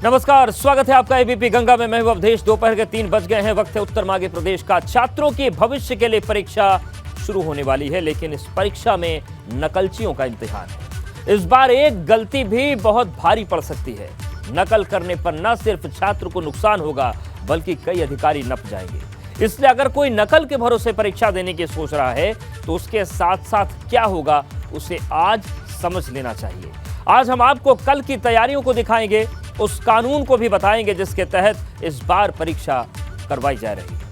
नमस्कार, स्वागत है आपका एबीपी गंगा में। मैं हूं अवधेश। दोपहर के 3 बज गए हैं। वक्त है उत्तर मांगे प्रदेश का। छात्रों के भविष्य के लिए परीक्षा शुरू होने वाली है, लेकिन इस परीक्षा में नकलचियों का इम्तिहान है। इस बार एक गलती भी बहुत भारी पड़ सकती है। नकल करने पर न सिर्फ छात्र को नुकसान होगा, बल्कि कई अधिकारी नप जाएंगे। इसलिए अगर कोई नकल के भरोसे परीक्षा देने की सोच रहा है तो उसके साथ साथ क्या होगा, उसे आज समझ लेना चाहिए। आज हम आपको कल की तैयारियों को दिखाएंगे, उस कानून को भी बताएंगे जिसके तहत इस बार परीक्षा करवाई जा रही है।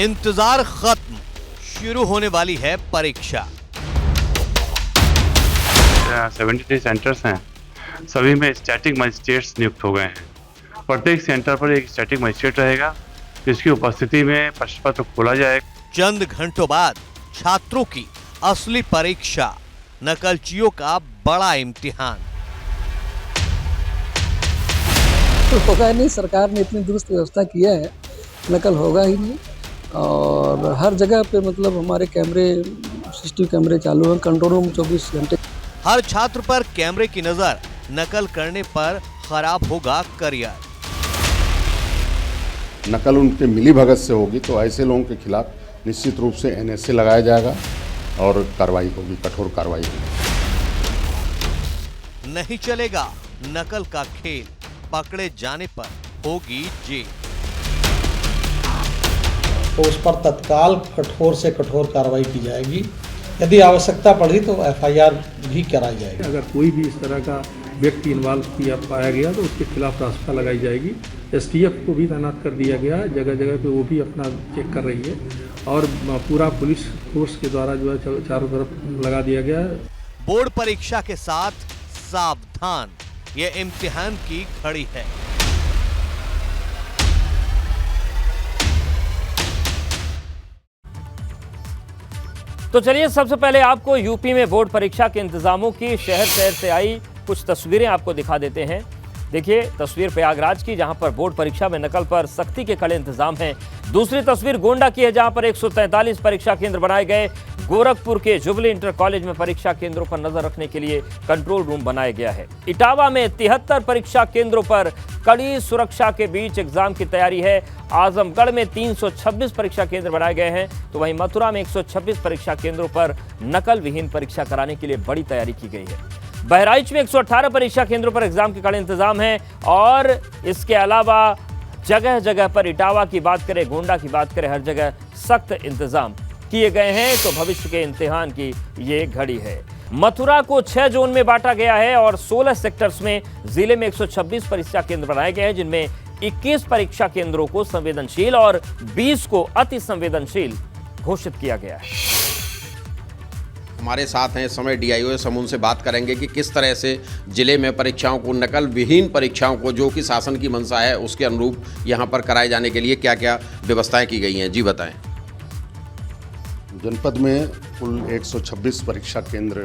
इंतजार खत्म, शुरू होने वाली है परीक्षा। 73 सेंटर्स हैं, सभी में स्टैटिक मजिस्ट्रेट्स नियुक्त हो गए हैं। प्रत्येक सेंटर पर एक स्टैटिक मजिस्ट्रेट रहेगा, जिसकी उपस्थिति में प्रश्न पत्र खोला जाएगा। चंद घंटों बाद छात्रों की असली परीक्षा, नकलचियों का बड़ा इम्तिहान। तो होगा नहीं, सरकार ने इतनी दुरुस्त व्यवस्था किया है, नकल होगा ही नहीं। और हर जगह पे मतलब हमारे कैमरे, सीसीटीवी कैमरे चालू हैं, कंट्रोल रूम 24 घंटे। हर छात्र पर कैमरे की नजर, नकल करने पर खराब होगा करियर। नकल उनके मिलीभगत से होगी तो ऐसे लोगों के खिलाफ निश्चित रूप से NSA लगाया जाएगा और कार्रवाई होगी, कठोर कार्रवाई होगी। नहीं चलेगा नकल का खेल, पकड़े जाने पर होगी जेल। तो उस पर तत्काल कठोर से कठोर कार्रवाई की जाएगी। यदि आवश्यकता पड़ी तो FIR भी कराई जाएगी। अगर कोई भी इस तरह का व्यक्ति इन्वॉल्व किया पाया गया तो उसके खिलाफ रास्ता लगाई जाएगी। STF को भी तैनात कर दिया गया, जगह जगह पे वो भी अपना चेक कर रही है और पूरा पुलिस फोर्स के द्वारा जो है चारों तरफ लगा दिया गया है। बोर्ड परीक्षा के साथ सावधान, ये इम्तिहान की घड़ी है। तो चलिए सबसे पहले आपको यूपी में बोर्ड परीक्षा के इंतजामों की शहर शहर से आई कुछ तस्वीरें आपको दिखा देते हैं। देखिए तस्वीर प्रयागराज की, जहां पर बोर्ड परीक्षा में नकल पर सख्ती के कड़े इंतजाम हैं। दूसरी तस्वीर गोंडा की है, जहां पर 143 परीक्षा केंद्र बनाए गए। गोरखपुर के जुबली इंटर कॉलेज में परीक्षा केंद्रों पर नजर रखने के लिए कंट्रोल रूम बनाया गया है। इटावा में 73 परीक्षा केंद्रों पर कड़ी सुरक्षा के बीच एग्जाम की तैयारी है। आजमगढ़ में 326 परीक्षा केंद्र बनाए गए हैं, तो वहीं मथुरा में 126 परीक्षा केंद्रों पर नकल विहीन परीक्षा कराने के लिए बड़ी तैयारी की गई है। बहराइच में 118 परीक्षा केंद्रों पर एग्जाम के कड़े इंतजाम हैं और इसके अलावा जगह जगह पर, इटावा की बात करें, गोंडा की बात करें, हर जगह सख्त इंतजाम किए गए हैं। तो भविष्य के इम्तिहान की ये घड़ी है। मथुरा को 6 जोन में बांटा गया है और 16 सेक्टर्स में जिले में 126 परीक्षा केंद्र बनाए गए हैं, जिनमें 21 परीक्षा केंद्रों को संवेदनशील और 20 को अति संवेदनशील घोषित किया गया है। हमारे साथ हैं इस समय DIO, हम उनसे बात करेंगे कि किस तरह से जिले में परीक्षाओं को, नकल विहीन परीक्षाओं को, जो कि शासन की मंशा है उसके अनुरूप यहाँ पर कराए जाने के लिए क्या क्या व्यवस्थाएं की गई हैं। जी बताएं। जनपद में कुल 126 परीक्षा केंद्र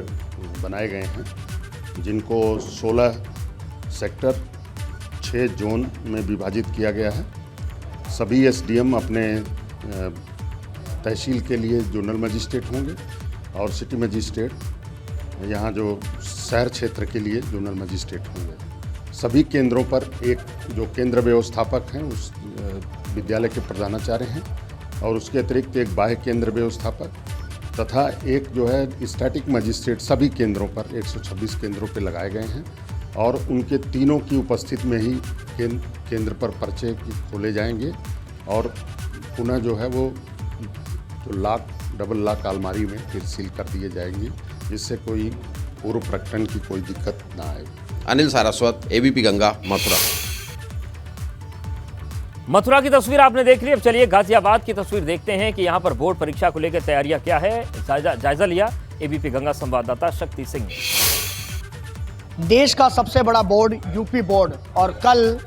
बनाए गए हैं, जिनको 16 सेक्टर 6 जोन में विभाजित किया गया है। सभी SDM अपने तहसील के लिए जोनल मजिस्ट्रेट होंगे और सिटी मजिस्ट्रेट यहाँ जो शहर क्षेत्र के लिए जोनल मजिस्ट्रेट होंगे। सभी केंद्रों पर एक जो केंद्र व्यवस्थापक हैं उस विद्यालय के प्रधानाचार्य हैं और उसके अतिरिक्त एक बाह्य केंद्र व्यवस्थापक तथा एक जो है स्टैटिक मजिस्ट्रेट सभी केंद्रों पर 126 केंद्रों पर लगाए गए हैं और उनके तीनों की उपस्थिति में ही केंद्र पर पर्चे खोले जाएंगे और पुनः जो है वो जो डबल लॉक अलमारी में फिर सील कर दिए जाएंगे, जिससे कोई पूर्व प्रकटन की कोई दिक्कत ना आए। अनिल सारस्वत, ABP गंगा, मथुरा। मथुरा की तस्वीर आपने देख ली। अब चलिए गाजियाबाद की तस्वीर देखते हैं कि यहाँ पर बोर्ड परीक्षा को लेकर तैयारियां क्या है। जायजा लिया ABP गंगा संवाददाता शक्ति सिंह ने। देश का सबसे बड़ा बोर्ड यूपी बोर्ड और कल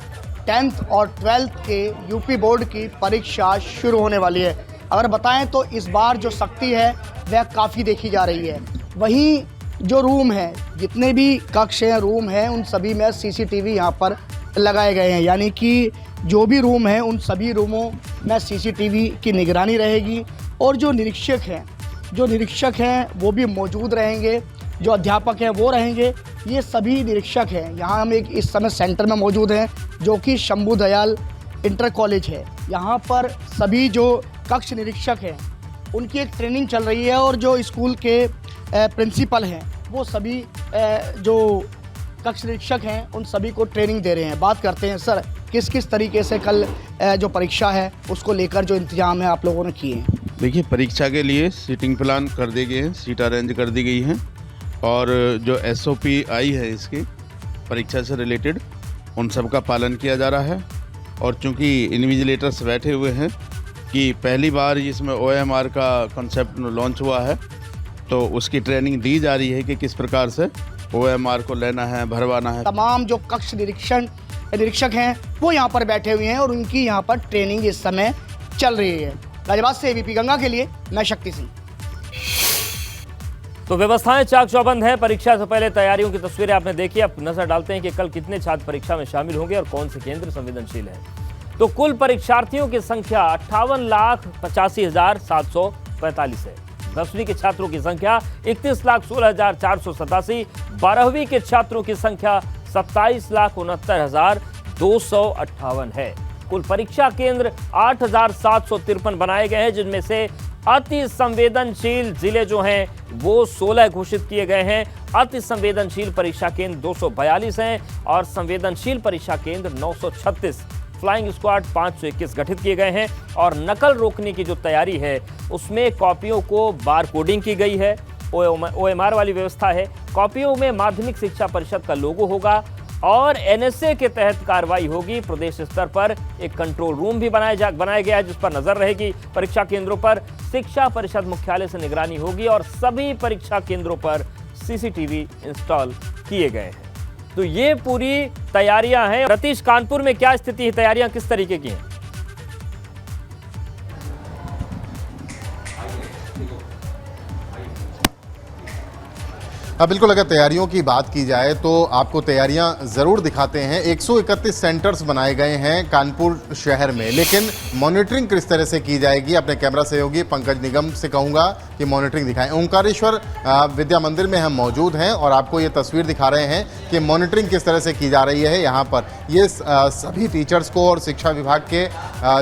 10th और 12th के यूपी बोर्ड की परीक्षा शुरू होने वाली है। अगर बताएं तो इस बार जो सख्ती है वह काफ़ी देखी जा रही है। वहीं जो रूम है, जितने भी कक्ष हैं, रूम हैं, उन सभी में CCTV यहाँ पर लगाए गए हैं, यानी कि जो भी रूम हैं उन सभी रूमों में CCTV की निगरानी रहेगी और जो निरीक्षक हैं जो निरीक्षक हैं वो भी मौजूद रहेंगे, जो अध्यापक हैं वो रहेंगे। ये सभी निरीक्षक हैं। यहाँ हम एक इस समय सेंटर में मौजूद हैं जो कि शंभू दयाल इंटर कॉलेज है। यहाँ पर सभी जो कक्ष निरीक्षक हैं उनकी एक ट्रेनिंग चल रही है और जो स्कूल के प्रिंसिपल हैं वो सभी जो कक्ष निरीक्षक हैं उन सभी को ट्रेनिंग दे रहे हैं। बात करते हैं सर, किस किस तरीके से कल जो परीक्षा है उसको लेकर जो इंतजाम है आप लोगों ने किए हैं? देखिए, परीक्षा के लिए सीटिंग प्लान कर दिए गए हैं, सीट अरेंज कर दी गई हैं और जो एसओपी आई है इसकी परीक्षा से रिलेटेड उन सब का पालन किया जा रहा है। और चूंकि इन्विजिलेटर्स बैठे हुए हैं कि पहली बार इसमें OMR का कॉन्सेप्ट लॉन्च हुआ है तो उसकी ट्रेनिंग दी जा रही है कि किस प्रकार से OMR को लेना है, भरवाना है। तमाम जो कक्ष निरीक्षक हैं वो यहाँ पर बैठे हुए हैं और उनकी यहाँ पर ट्रेनिंग इस समय चल रही है। गाजियाबाद से ABP गंगा के लिए मैं शक्ति सिंह। तो व्यवस्थाएं चाक चौबंद हैं। परीक्षा से पहले तैयारियों की तस्वीरें आपने देखी। अब नजर डालते हैं कि कल कितने छात्र परीक्षा में शामिल होंगे और कौन से केंद्र संवेदनशील हैं। तो कुल परीक्षार्थियों की संख्या 58,85,745 है। 10वीं के छात्रों की संख्या 31,16,487। 12वीं के छात्रों की संख्या 27,69,258 है। कुल परीक्षा केंद्र 8,753 बनाए गए हैं, जिनमें से अति संवेदनशील जिले जो हैं वो 16 घोषित किए गए हैं। अति संवेदनशील परीक्षा केंद्र 242 हैं और संवेदनशील परीक्षा केंद्र 936। फ्लाइंग स्क्वाड 521 गठित किए गए हैं और नकल रोकने की जो तैयारी है उसमें कॉपियों को बार कोडिंग की गई है। OMR वाली व्यवस्था है। कॉपियों में माध्यमिक शिक्षा परिषद का लोगो होगा और NSA के तहत कार्रवाई होगी। प्रदेश स्तर पर एक कंट्रोल रूम भी बनाया गया है जिस पर नजर रहेगी। परीक्षा केंद्रों पर शिक्षा परिषद मुख्यालय से निगरानी होगी और सभी परीक्षा केंद्रों पर CCTV इंस्टॉल किए गए हैं। तो ये पूरी तैयारियां हैं। रतीश, कानपुर में क्या स्थिति है, तैयारियां किस तरीके की हैं? बिल्कुल, अगर तैयारियों की बात की जाए तो आपको तैयारियां ज़रूर दिखाते हैं। 131 सेंटर्स बनाए गए हैं कानपुर शहर में, लेकिन मॉनिटरिंग किस तरह से की जाएगी, अपने कैमरा सहयोगी पंकज निगम से कहूंगा कि मॉनिटरिंग दिखाएं। ओंकारेश्वर विद्या मंदिर में हम मौजूद हैं और आपको ये तस्वीर दिखा रहे हैं कि मॉनिटरिंग किस तरह से की जा रही है। यहाँ पर ये सभी टीचर्स को और शिक्षा विभाग के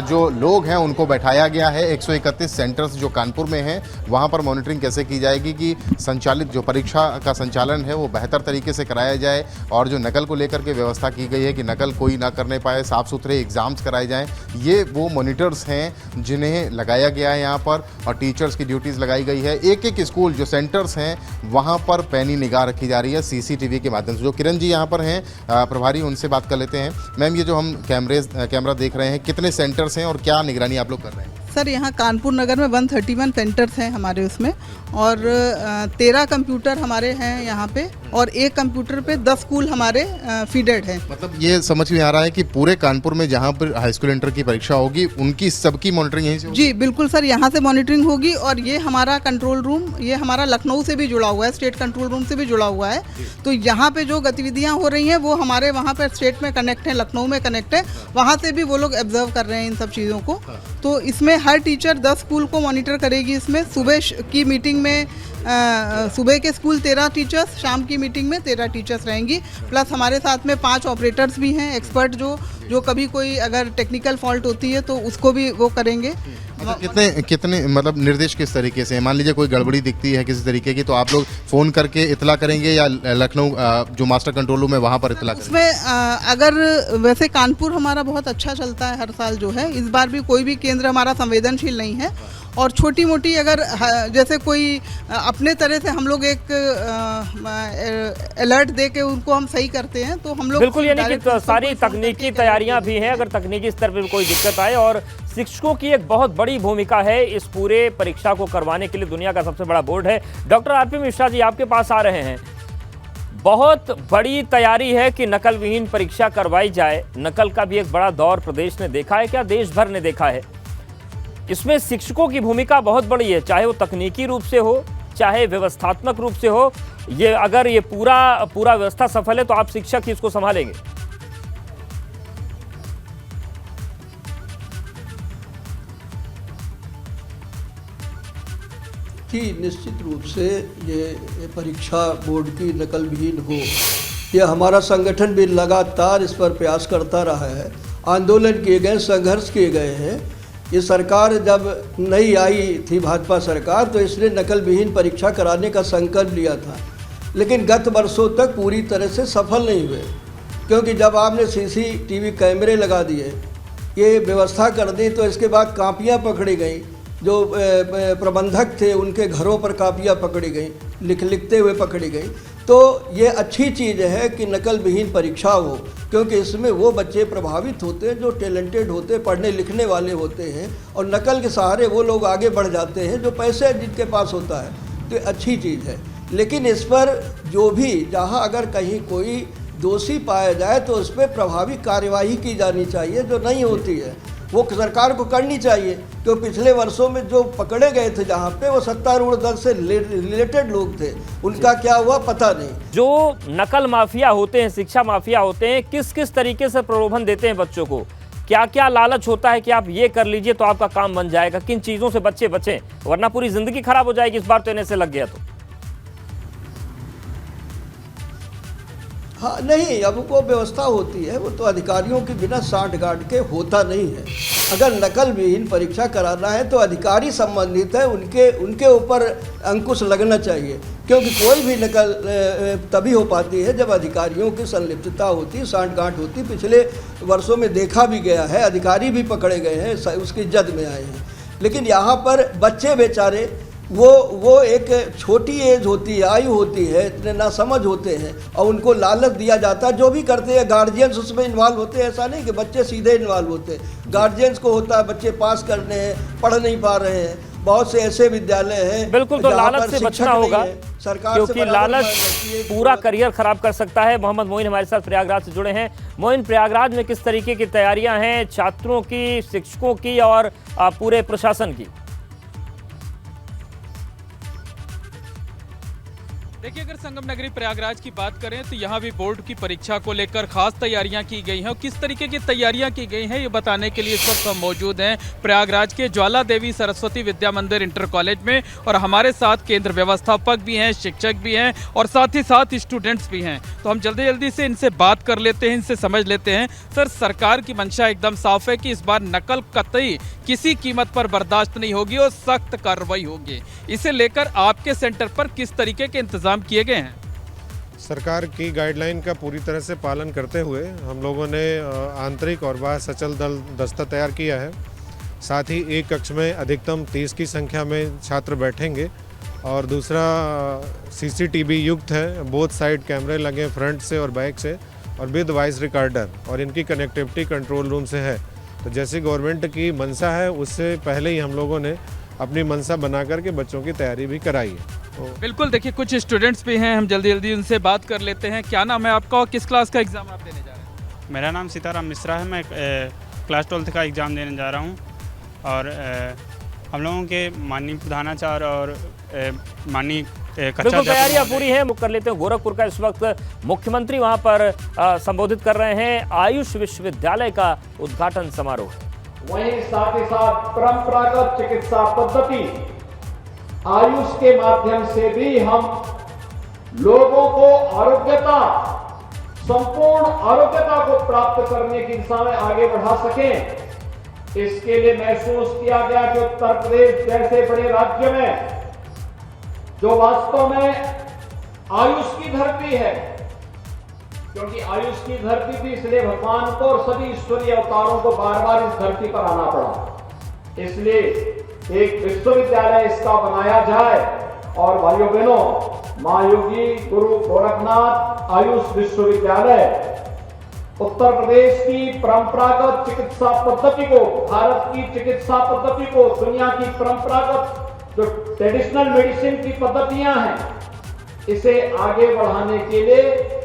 जो लोग हैं उनको बैठाया गया है। 131 सेंटर्स जो कानपुर में हैं वहाँ पर मॉनिटरिंग कैसे की जाएगी कि संचालित जो परीक्षा का संचालन है वो बेहतर तरीके से कराया जाए और जो नकल को लेकर के व्यवस्था की गई है कि नकल कोई ना करने पाए, साफ सुथरे एग्जाम्स कराए जाएं। ये वो मॉनिटर्स हैं जिन्हें लगाया गया है यहाँ पर और टीचर्स की ड्यूटीज़ लगाई गई है। एक एक स्कूल जो सेंटर्स हैं वहाँ पर पैनी निगाह रखी जा रही है CCTV के माध्यम से। जो किरण जी यहाँ पर हैं प्रभारी, उनसे बात कर लेते हैं। मैम, ये जो हम कैमरा देख रहे हैं, कितने सेंटर्स हैं और क्या निगरानी आप लोग कर रहे हैं? सर, यहाँ कानपुर नगर में 131 सेंटर्स हैं हमारे उसमें और 13 कंप्यूटर हमारे हैं यहाँ पे और एक कंप्यूटर पे 10 स्कूल हमारे फीडेड हैं। मतलब ये समझ में आ रहा है कि पूरे कानपुर में जहाँ पर हाई स्कूल इंटर की परीक्षा होगी उनकी सबकी मॉनिटरिंग यहीं से होगी? जी बिल्कुल सर, यहाँ से मॉनिटरिंग होगी और ये हमारा कंट्रोल रूम, ये हमारा लखनऊ से भी जुड़ा हुआ है, स्टेट कंट्रोल रूम से भी जुड़ा हुआ है। तो यहाँ पे जो गतिविधियाँ हो रही हैं वो हमारे वहाँ पर स्टेट में कनेक्ट है, लखनऊ में कनेक्ट है, वहाँ से भी वो लोग ऑब्जर्व कर रहे हैं इन सब चीज़ों को। तो इसमें हर टीचर 10 स्कूल को मॉनिटर करेगी। इसमें सुबह की मीटिंग में सुबह के स्कूल 13 टीचर्स, शाम की मीटिंग में 13 टीचर्स रहेंगी। प्लस हमारे साथ में 5 ऑपरेटर्स भी हैं, एक्सपर्ट जो कभी कोई अगर टेक्निकल फॉल्ट होती है तो उसको भी वो करेंगे। कितने मतलब निर्देश किस तरीके से? मान लीजिए कोई गड़बड़ी दिखती है किसी तरीके की तो आप लोग फ़ोन करके इतला करेंगे या लखनऊ जो मास्टर कंट्रोल रूम है वहाँ पर इतला करेंगे? उसमें अगर वैसे कानपुर हमारा बहुत अच्छा चलता है हर साल जो है, इस बार भी कोई भी केंद्र हमारा संवेदनशील नहीं है और छोटी मोटी अगर जैसे कोई अपने तरह से हम लोग एक अलर्ट दे के उनको हम सही करते हैं तो हम लोग बिल्कुल, यानी कि तो सारी तकनीकी तैयारियां भी हैं अगर तकनीकी स्तर पर कोई दिक्कत आए। और शिक्षकों की एक बहुत बड़ी भूमिका है इस पूरे परीक्षा को करवाने के लिए। दुनिया का सबसे बड़ा बोर्ड है। डॉक्टर RP मिश्रा जी आपके पास आ रहे हैं। बहुत बड़ी तैयारी है कि नकल विहीन परीक्षा करवाई जाए। नकल का भी एक बड़ा दौर प्रदेश ने देखा है, क्या देश भर ने देखा है। इसमें शिक्षकों की भूमिका बहुत बड़ी है, चाहे वो तकनीकी रूप से हो चाहे व्यवस्थात्मक रूप से हो। ये अगर ये पूरा व्यवस्था सफल है तो आप शिक्षक ही इसको संभालेंगे। कि निश्चित रूप से ये परीक्षा बोर्ड की नकल विहीन हो, यह हमारा संगठन भी लगातार इस पर प्रयास करता रहा है। आंदोलन किए गए, संघर्ष किए गए हैं। ये सरकार जब नई आई थी भाजपा सरकार, तो इसने नकल विहीन परीक्षा कराने का संकल्प लिया था, लेकिन गत वर्षों तक पूरी तरह से सफल नहीं हुए, क्योंकि जब आपने सीसीटीवी कैमरे लगा दिए, ये व्यवस्था कर दी, तो इसके बाद कापियाँ पकड़ी गई। जो प्रबंधक थे उनके घरों पर कापियाँ पकड़ी गई, लिखते हुए पकड़ी गई। तो ये अच्छी चीज़ है कि नकल विहीन परीक्षा हो, क्योंकि इसमें वो बच्चे प्रभावित होते हैं जो टैलेंटेड होते हैं, पढ़ने लिखने वाले होते हैं, और नकल के सहारे वो लोग आगे बढ़ जाते हैं जो पैसे जिनके पास होता है। तो ये अच्छी चीज़ है, लेकिन इस पर जो भी जहाँ अगर कहीं कोई दोषी पाया जाए तो उस पर प्रभावी कार्यवाही की जानी चाहिए, जो नहीं होती है वो सरकार को करनी चाहिए। तो पिछले वर्षों में जो पकड़े गए थे जहाँ पे, वो सत्तारूढ़ दल से रिलेटेड लोग थे, उनका क्या हुआ पता नहीं। जो नकल माफिया होते हैं, शिक्षा माफिया होते हैं, किस किस तरीके से प्रलोभन देते हैं बच्चों को, क्या क्या लालच होता है कि आप ये कर लीजिए तो आपका काम बन जाएगा, किन चीज़ों से बच्चे बचें, वरना पूरी जिंदगी खराब हो जाएगी इस बार तो इन्हें से लग गया तो। हाँ नहीं, अब वो व्यवस्था होती है, वो तो अधिकारियों के बिना साठ गांठ के होता नहीं है। अगर नकल विहीन परीक्षा कराना है तो अधिकारी संबंधित है, उनके ऊपर अंकुश लगना चाहिए, क्योंकि कोई भी नकल तभी हो पाती है जब अधिकारियों की संलिप्तता होती, साठ गांठ होती। पिछले वर्षों में देखा भी गया है, अधिकारी भी पकड़े गए हैं, उसकी जद में आए हैं। लेकिन यहाँ पर बच्चे बेचारे, वो एक छोटी एज होती है, आयु होती है, इतने नासमझ होते हैं, और उनको लालच दिया जाता है। जो भी करते हैं गार्जियंस उसमें इन्वॉल्व होते हैं, ऐसा नहीं कि बच्चे सीधे इन्वॉल्व होते हैं, गार्जियंस को होता है, बच्चे पास करने हैं, पढ़ नहीं पा रहे हैं। बहुत से ऐसे विद्यालय हैं बिल्कुल, तो लालच से बचना होगा, सरकार, क्योंकि लालच पूरा करियर खराब कर सकता है। मोहम्मद मोइन हमारे साथ प्रयागराज से जुड़े हैं। मोइन, प्रयागराज में किस तरीके की तैयारियां हैं छात्रों की, शिक्षकों की और पूरे प्रशासन की? देखिए, अगर संगम नगरी प्रयागराज की बात करें तो यहाँ भी बोर्ड की परीक्षा को लेकर खास तैयारियां की गई हैं, और किस तरीके की तैयारियां की गई हैं ये बताने के लिए इस वक्त हम मौजूद हैं प्रयागराज के ज्वाला देवी सरस्वती विद्या मंदिर इंटर कॉलेज में, और हमारे साथ केंद्र व्यवस्थापक भी हैं, शिक्षक भी हैं, और साथ ही साथ स्टूडेंट्स भी हैं। तो हम जल्दी जल्दी से इनसे बात कर लेते हैं, इनसे समझ लेते हैं। सर, सरकार की मंशा एकदम साफ है कि इस बार नकल कतई किसी कीमत पर बर्दाश्त नहीं होगी और सख्त कार्रवाई होगी। इसे लेकर आपके सेंटर पर किस तरीके के इंतजाम किए गए हैं? सरकार की गाइडलाइन का पूरी तरह से पालन करते हुए हम लोगों ने आंतरिक और बाह्य सचल दल दस्ता तैयार किया है। साथ ही एक कक्ष में अधिकतम 30 की संख्या में छात्र बैठेंगे, और दूसरा सीसीटीवी युक्त है, बोथ साइड कैमरे लगे फ्रंट से और बैक से, और विद वॉइस रिकॉर्डर, और इनकी कनेक्टिविटी कंट्रोल रूम से है। तो जैसी गवर्नमेंट की मंशा है उससे पहले ही हम लोगों ने अपनी मंशा बना करके बच्चों की तैयारी भी कराई है। बिल्कुल, देखिए कुछ स्टूडेंट्स भी हैं, हम जल्दी जल्दी उनसे बात कर लेते हैं। क्या नाम है आपका और किस क्लास का एग्ज़ाम आप देने जा रहे हैं? मेरा नाम सीताराम मिश्रा है, मैं क्लास 12th का एग्ज़ाम देने जा रहा हूँ। और हम लोगों के माननीय प्रधानाचार्य और माननीय बिल्कुल तैयारियां पूरी हैं। कर लेते हैं गोरखपुर का इस वक्त मुख्यमंत्री वहां पर संबोधित कर रहे हैं। आयुष विश्वविद्यालय का उद्घाटन समारोह, वहीं साथ ही साथ परंपरागत चिकित्सा पद्धति आयुष के माध्यम से भी हम लोगों को आरोग्यता, संपूर्ण आरोग्यता को प्राप्त करने की दिशा में आगे बढ़ा सकें। इसके लिए महसूस किया गया कि उत्तर प्रदेश जैसे बड़े राज्य में, जो वास्तव में आयुष की धरती है, क्योंकि आयुष की धरती थी इसलिए भगवान को और सभी ईश्वरीय अवतारों को बार बार इस धरती पर आना पड़ा, इसलिए एक विश्वविद्यालय इसका बनाया जाए। और भाइयों बहनों, मां योगी गुरु गोरखनाथ आयुष विश्वविद्यालय उत्तर प्रदेश की परंपरागत चिकित्सा पद्धति को, भारत की चिकित्सा पद्धति को, दुनिया की परंपरागत जो ट्रेडिशनल मेडिसिन की पद्धतियां हैं, इसे आगे बढ़ाने के लिए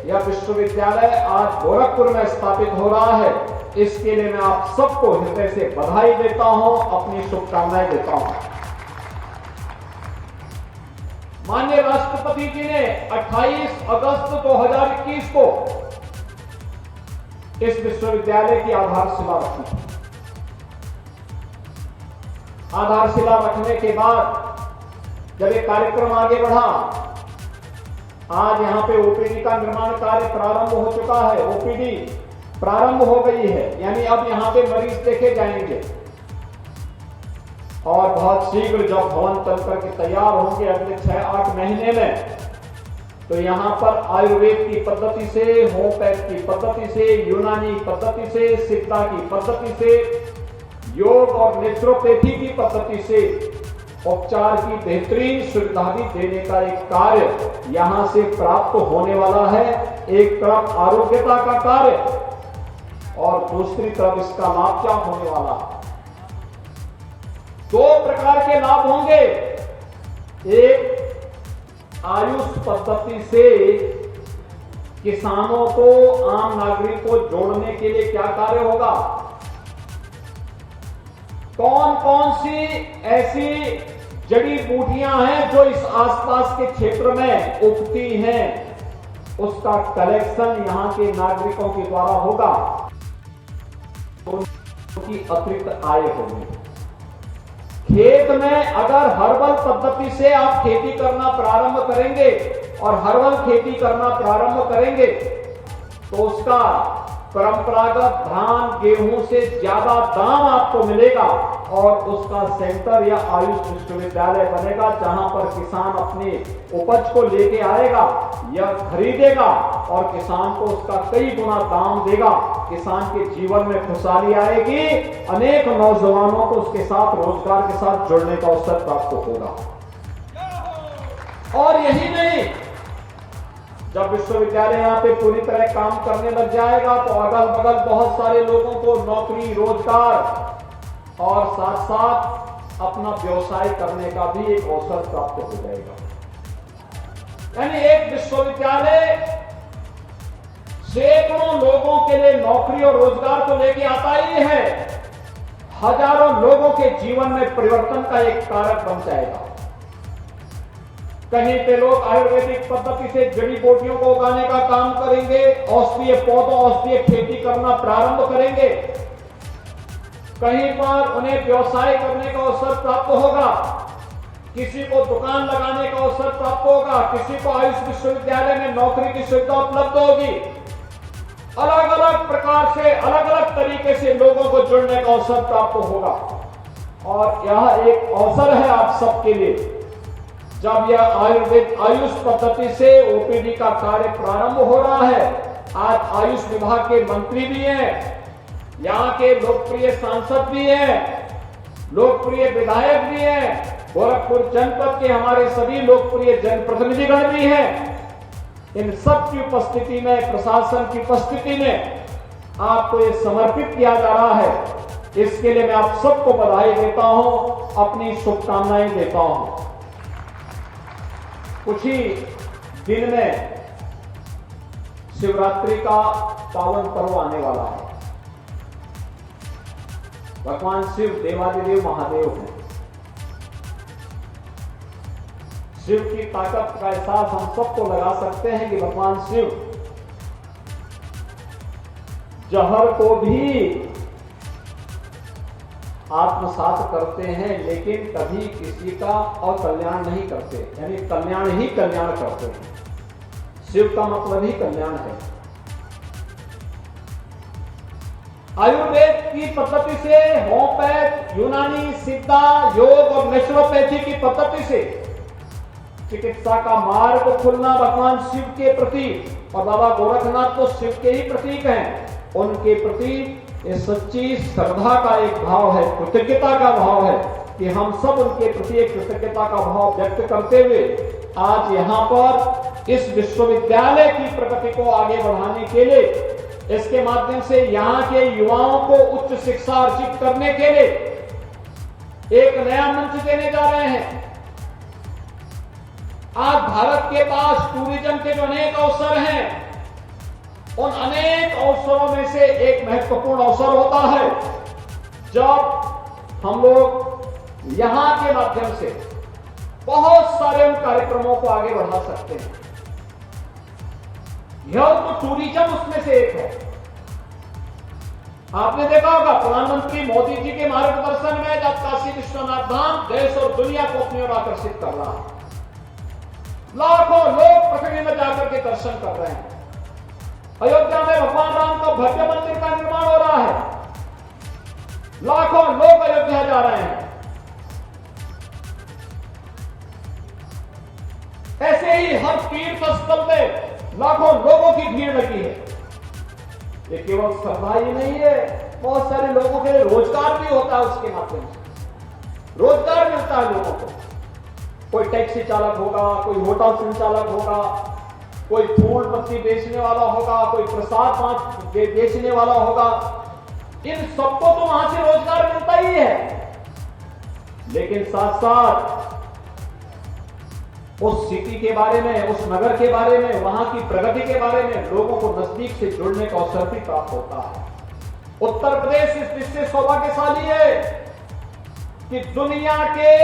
यह विश्वविद्यालय आज गोरखपुर में स्थापित हो रहा है। इसके लिए मैं आप सबको हृदय से बधाई देता हूं, अपनी शुभकामनाएं देता हूं। माननीय राष्ट्रपति जी ने 28 अगस्त 2021 को इस विश्वविद्यालय की आधारशिला रखी। आधारशिला रखने के बाद जब ये कार्यक्रम आगे बढ़ा, आज यहाँ पे ओपीडी का निर्माण कार्य प्रारंभ हो चुका है, ओपीडी प्रारंभ हो गई है, यानी अब यहाँ पे मरीज देखे जाएंगे और बहुत शीघ्र जब भवन तल करके तैयार होंगे अगले 6-8 महीने में, तो यहाँ पर आयुर्वेद की पद्धति से, होम्योपैथ की पद्धति से, यूनानी पद्धति से, सिद्धा की पद्धति से, योग और नेचुरोपैथी की पद्धति से उपचार की बेहतरीन सुविधा भी देने का एक कार्य यहाँ से प्राप्त होने वाला है। एक तरफ आरोग्यता का कार्य और दूसरी तरफ इसका लाभ क्या होने वाला है। 2 प्रकार के लाभ होंगे। एक, आयुष पद्धति से किसानों को, आम नागरिक को जोड़ने के लिए क्या कार्य होगा, कौन कौन सी ऐसी जड़ी बूटियां हैं जो इस आसपास के क्षेत्र में उगती हैं, उसका कलेक्शन यहां के नागरिकों के द्वारा होगा, उनकी अतिरिक्त आय होगी। खेत में अगर हर्बल पद्धति से आप खेती करना प्रारंभ करेंगे और हर्बल खेती करना प्रारंभ करेंगे तो उसका परंपरागत धान, गेहूं से ज्यादा दाम आपको मिलेगा और उसका सेंटर या आयुष विश्वविद्यालय बनेगा, जहां पर किसान अपनी उपज को लेके आएगा या खरीदेगा और किसान को उसका कई गुना दाम देगा। किसान के जीवन में खुशहाली आएगी, अनेक नौजवानों को उसके साथ, रोजगार के साथ जुड़ने का अवसर प्राप्त होगा। और यही नहीं, जब विश्वविद्यालय यहाँ पे पूरी तरह काम करने लग जाएगा तो अगल बगल बहुत सारे लोगों को नौकरी, रोजगार और साथ साथ अपना व्यवसाय करने का भी एक अवसर प्राप्त हो जाएगा। यानी एक विश्वविद्यालय सैकड़ों लोगों के लिए नौकरी और रोजगार तो लेके आता ही है, हजारों लोगों के जीवन में परिवर्तन का एक कारक बन जाएगा। कहीं पे लोग आयुर्वेदिक पद्धति से जड़ी बूटियों को उगाने का काम करेंगे, औषधीय पौधों, औषधीय खेती करना प्रारंभ करेंगे। कहीं पर उन्हें व्यवसाय करने का अवसर प्राप्त होगा, किसी को दुकान लगाने का अवसर प्राप्त होगा, किसी को आयुष विश्वविद्यालय में नौकरी की सुविधा उपलब्ध होगी। अलग अलग प्रकार से, अलग अलग तरीके से लोगों को जुड़ने का अवसर प्राप्त होगा। और यह एक अवसर है आप सबके लिए, जब यह आयुष पद्धति से ओपीडी का कार्य प्रारंभ हो रहा है। आज आयुष विभाग के मंत्री भी हैं, यहाँ के लोकप्रिय सांसद भी हैं, लोकप्रिय विधायक भी हैं, गोरखपुर जनपद के हमारे सभी लोकप्रिय जनप्रतिनिधिगण भी हैं। इन सब की उपस्थिति में, प्रशासन की उपस्थिति में आपको ये समर्पित किया जा रहा है। इसके लिए मैं आप सबको बधाई देता हूं, अपनी शुभकामनाएं देता हूं। कुछ ही दिन में शिवरात्रि का पावन पर्व आने वाला है। भगवान शिव देवादिदेव महादेव हैं। शिव की ताकत का एहसास हम सबको लगा सकते हैं कि भगवान शिव जहर को भी आत्मसात करते हैं, लेकिन कभी किसी का अकल्याण नहीं करते, यानी कल्याण ही कल्याण करते हैं। शिव का मतलब ही कल्याण है। आयुर्वेद की पद्धति से, होम्योपैथ, यूनानी, सिद्धा, योग और नेचुरोपैथी की पद्धति से चिकित्सा का मार्ग खुलना भगवान शिव के प्रति, और बाबा गोरखनाथ तो शिव के ही प्रतीक हैं, उनके प्रति ये सच्ची श्रद्धा का एक भाव है, कृतज्ञता का भाव है कि हम सब उनके प्रति एक कृतज्ञता का भाव व्यक्त करते हुए आज यहाँ पर इस विश्वविद्यालय की प्रगति को आगे बढ़ाने के लिए, इसके माध्यम से यहाँ के युवाओं को उच्च शिक्षा अर्जित करने के लिए एक नया मंच देने जा रहे हैं। आज भारत के पास टूरिज्म के जो अनेक अवसर हैं, उन अनेक अवसरों में से एक महत्वपूर्ण अवसर होता है जब हम लोग यहां के माध्यम से बहुत सारे उन कार्यक्रमों को आगे बढ़ा सकते हैं। यह तो टूरिज्म उसमें से एक है। आपने देखा होगा प्रधानमंत्री मोदी जी के मार्गदर्शन में जब काशी विश्वनाथ धाम देश और दुनिया को अपनी ओर आकर्षित कर रहा है, लाखों लोग पृथ्वी में जाकर के दर्शन कर रहे हैं। अयोध्या में भगवान राम का भव्य मंदिर का निर्माण हो रहा है, लाखों लोग अयोध्या जा रहे हैं। ऐसे ही हर तीर्थ स्थल में लाखों लोगों की भीड़ लगी है। ये केवल श्रद्धा ही नहीं है, बहुत सारे लोगों के लिए रोजगार भी होता है, उसके माध्यम से रोजगार मिलता है लोगों को। कोई टैक्सी चालक होगा, कोई होटल संचालक होगा, कोई फूल पत्ती बेचने वाला होगा, कोई प्रसाद बेचने वाला होगा। इन सबको तो वहां से रोजगार मिलता ही है, लेकिन साथ साथ उस सिटी के बारे में, उस नगर के बारे में, वहां की प्रगति के बारे में लोगों को नजदीक से जुड़ने का अवसर भी प्राप्त होता है। उत्तर प्रदेश इस दृष्टि से सौभाग्यशाली है कि दुनिया के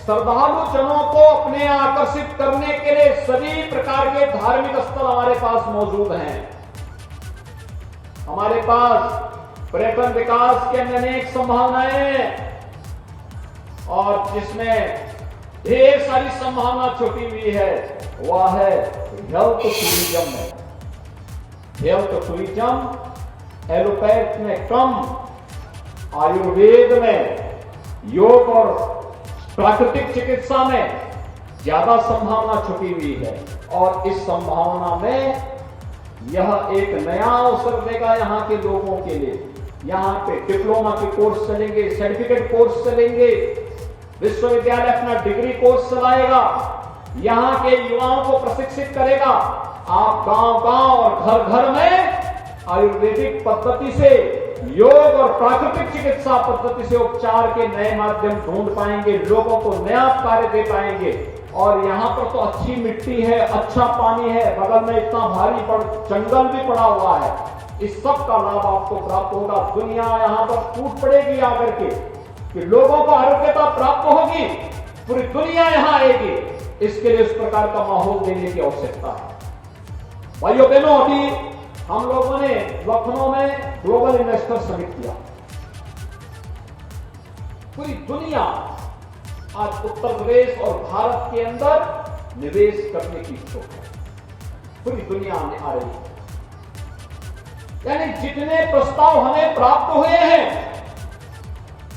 श्रद्धालु जनों को अपने आकर्षित करने के लिए सभी प्रकार के धार्मिक स्थल हमारे पास मौजूद हैं। हमारे पास पर्यटन विकास के अनेक संभावनाएं हैं और जिसमें ढेर सारी संभावना छुपी हुई है, वह है हेल्थ टूरिज्म में। हेल्थ टूरिज्म एलोपैथ में कम, आयुर्वेद में, योग और प्राकृतिक चिकित्सा में ज्यादा संभावना छुपी हुई है और इस संभावना में यह एक नया अवसर देगा यहाँ के लोगों के लिए। यहाँ पे डिप्लोमा के कोर्स चलेंगे, सर्टिफिकेट कोर्स चलेंगे, विश्वविद्यालय अपना डिग्री कोर्स चलाएगा, यहाँ के युवाओं को प्रशिक्षित करेगा। आप गांव-गांव और घर-घर में आयुर्वेदिक पद्धति से, योग और प्राकृतिक चिकित्सा पद्धति से उपचार के नए माध्यम ढूंढ पाएंगे, लोगों को नया कार्य दे पाएंगे। और यहाँ पर तो अच्छी मिट्टी है, अच्छा पानी है, बगल में इतना भारी जंगल भी पड़ा हुआ है। इस सब का लाभ आपको प्राप्त होगा। दुनिया यहाँ पर टूट पड़ेगी आकर के कि लोगों को आरोग्यता प्राप्त होगी, पूरी दुनिया यहाँ आएगी। इसके लिए इस प्रकार का माहौल देने की आवश्यकता है। भाइयों बहनों, अभी हम लोगों ने लखनऊ में ग्लोबल इन्वेस्टर समिट किया। पूरी दुनिया आज उत्तर प्रदेश और भारत के अंदर निवेश करने की इच्छुक है। पूरी दुनिया में आ रही है। यानी जितने प्रस्ताव हमें प्राप्त हुए हैं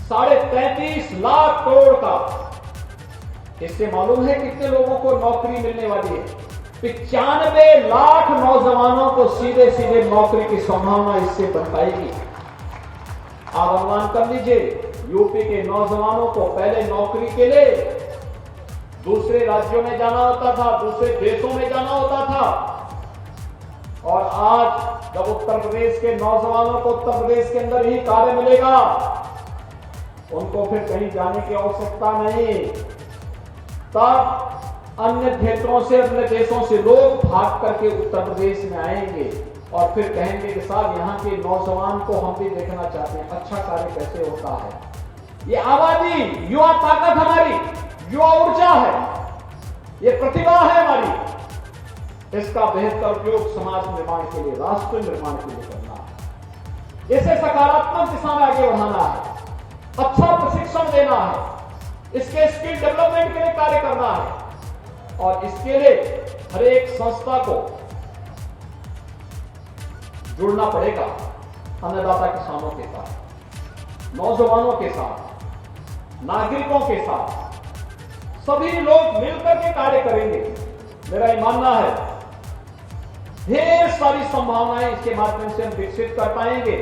33.5 लाख करोड़ का, इससे मालूम है कितने लोगों को नौकरी मिलने वाली है। 95 लाख नौजवानों को सीधे सीधे नौकरी की संभावना इससे बन पाएगी। आप अनुमान कर लीजिए, यूपी के नौजवानों को पहले नौकरी के लिए दूसरे राज्यों में जाना होता था, दूसरे देशों में जाना होता था, और आज जब उत्तर प्रदेश के नौजवानों को उत्तर प्रदेश के अंदर ही कार्य मिलेगा, उनको फिर कहीं जाने की आवश्यकता नहीं। तब अन्य क्षेत्रों से, अन्य देशों से लोग भाग करके उत्तर प्रदेश में आएंगे और फिर कहेंगे कि साहब यहाँ के नौजवान को हम भी देखना चाहते हैं, अच्छा कार्य कैसे होता है। ये आबादी, युवा ताकत हमारी, युवा ऊर्जा है, ये प्रतिभा है हमारी। इसका बेहतर उपयोग समाज निर्माण के लिए, राष्ट्र निर्माण के लिए करना है। इसे सकारात्मक दिशा में आगे बढ़ाना है, अच्छा प्रशिक्षण देना है, इसके स्किल डेवलपमेंट के लिए कार्य करना है। और इसके लिए हर एक संस्था को जुड़ना पड़ेगा अन्नदाता किसानों के साथ, नौजवानों के साथ, नागरिकों के साथ। सभी लोग मिलकर के कार्य करेंगे। मेरा ये मानना है ढेर सारी संभावनाएं इसके माध्यम से हम विकसित कर पाएंगे।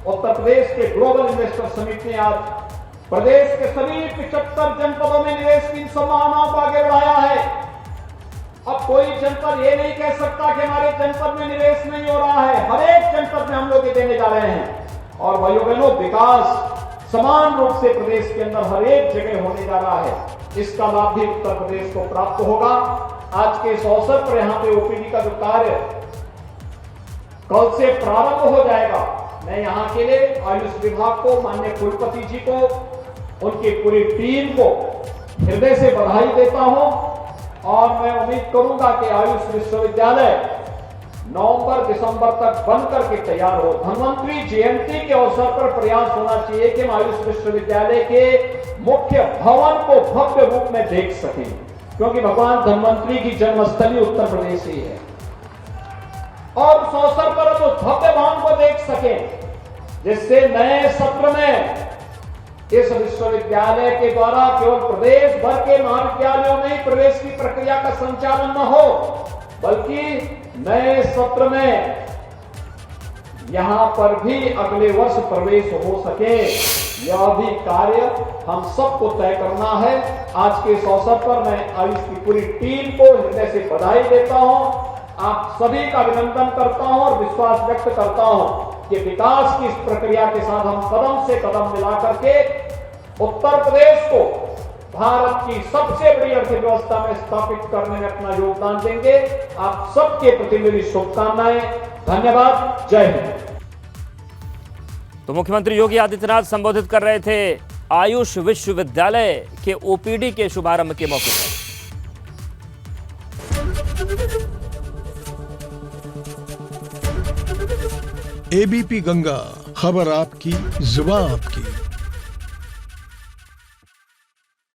उत्तर प्रदेश के ग्लोबल इन्वेस्टर समिट ने आज प्रदेश के सभी 75 जनपदों में निवेश की संभावनाओं को आगे बढ़ाया है। अब कोई जनपद ये नहीं कह सकता कि हमारे जनपद में निवेश नहीं हो रहा है। हर एक जनपद में हम लोग ये देने जा रहे हैं। और भाइयों बहनों, विकास समान रूप से प्रदेश के अंदर हर एक जगह होने जा रहा है। इसका लाभ भी उत्तर प्रदेश को प्राप्त होगा। आज के इस अवसर पर यहाँ पे ओपीडी का जो कार्य कल से प्रारंभ हो जाएगा, मैं यहाँ के लिए आयुष विभाग को, माननीय कुलपति जी को, उनकी पूरी टीम को हृदय से बधाई देता हूं। और मैं उम्मीद करूंगा कि आयुष विश्वविद्यालय नवंबर दिसंबर तक बन करके तैयार हो। धन्वंतरी जयंती के अवसर पर प्रयास होना चाहिए कि हम आयुष विश्वविद्यालय के मुख्य भवन को भव्य रूप में देख सकें, क्योंकि भगवान धन्वंतरी की जन्मस्थली उत्तर प्रदेश ही है। और उस अवसर पर हम उस भव्य भवन को देख सकें, जिससे नए सत्र में इस विश्वविद्यालय के द्वारा केवल प्रदेश भर के महाविद्यालयों में ही प्रवेश की प्रक्रिया का संचालन न हो, बल्कि नए सत्र में यहां पर भी अगले वर्ष प्रवेश हो सके। यह भी कार्य हम सबको तय करना है। आज के इस अवसर पर मैं आयुष की पूरी टीम को हृदय से बधाई देता हूं, आप सभी का अभिनंदन करता हूं और विश्वास व्यक्त करता हूं कि विकास की इस प्रक्रिया के साथ हम कदम से कदम मिला करके उत्तर प्रदेश को भारत की सबसे बड़ी अर्थव्यवस्था में स्थापित करने में अपना योगदान देंगे। आप सबके प्रति मेरी शुभकामनाएं। धन्यवाद। जय हिंद। तो मुख्यमंत्री योगी आदित्यनाथ संबोधित कर रहे थे आयुष विश्वविद्यालय के ओपीडी के शुभारंभ के मौके पर। एबीपी गंगा, खबर आपकी, जुबान आपकी।